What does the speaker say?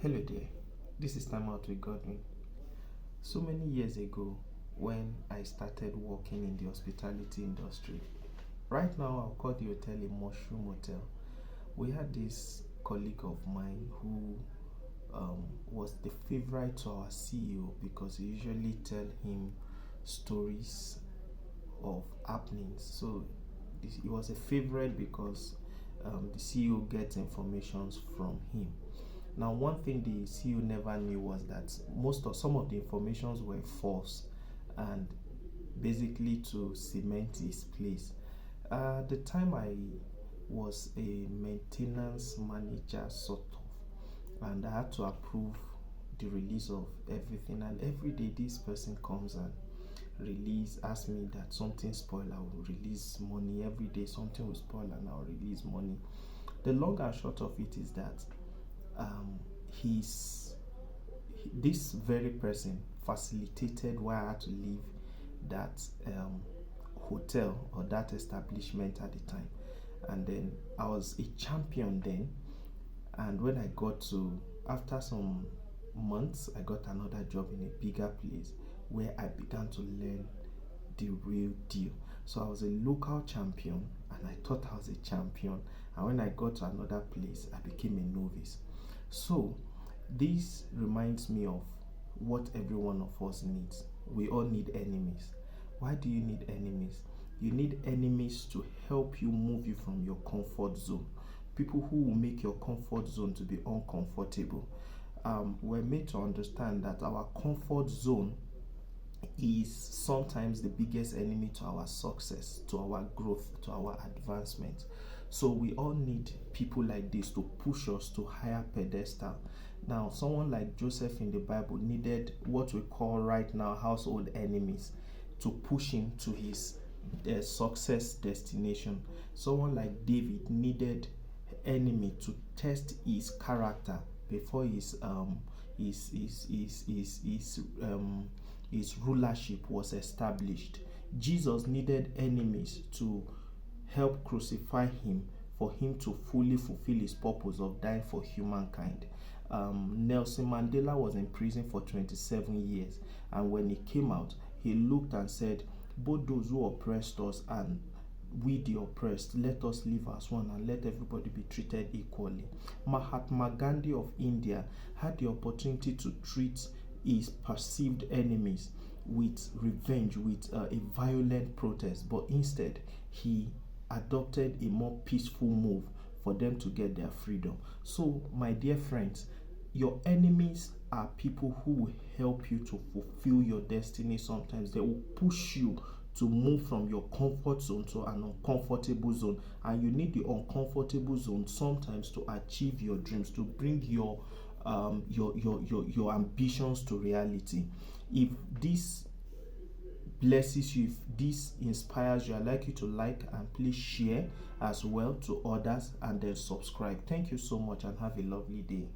Hello there, this is Time Out with Godwin. So many years ago, when I started working in the hospitality industry, right now I'll call the hotel a mushroom hotel. We had this colleague of mine who was the favorite to our CEO because he usually tell him stories of happenings. So he was a favorite because the CEO gets information from him. Now, one thing the CEO never knew was that some of the informations were false, and basically to cement his place. At the time, I was a maintenance manager, sort of, and I had to approve the release of everything. And every day, this person comes and ask me that something spoiled, I will release money. Every day, something will spoil, and I'll release money. The long and short of it is that he's this very person facilitated why I had to leave that hotel or that establishment at the time. And then I was a champion then. And when I got to, after some months, I got another job in a bigger place where I began to learn the real deal. So I was a local champion and I thought I was a champion. And when I got to another place, I became a novice. So this reminds me of what every one of us needs. We all need enemies. Why do you need enemies? You need enemies to help you move you from your comfort zone. People who will make your comfort zone to be uncomfortable. We're made to understand that our comfort zone is sometimes the biggest enemy to our success, to our growth, to our advancement. So we all need people like this to push us to higher pedestal. Now, someone like Joseph in the Bible needed what we call right now household enemies to push him to his success destination. Someone like David needed enemy to test his character before his rulership was established. Jesus needed enemies to help crucify him for him to fully fulfill his purpose of dying for humankind. Nelson Mandela was in prison for 27 years, and when he came out, he looked and said, both those who oppressed us and we the oppressed, let us live as one and let everybody be treated equally. Mahatma Gandhi of India had the opportunity to treat his perceived enemies with revenge, with a violent protest, but instead he adopted a more peaceful move for them to get their freedom. So, my dear friends, your enemies are people who will help you to fulfill your destiny. Sometimes they will push you to move from your comfort zone to an uncomfortable zone, and you need the uncomfortable zone sometimes to achieve your dreams, to bring your ambitions to reality. If this blesses you, if this inspires you, I'd like you to like and please share as well to others, and then subscribe. Thank you so much and have a lovely day.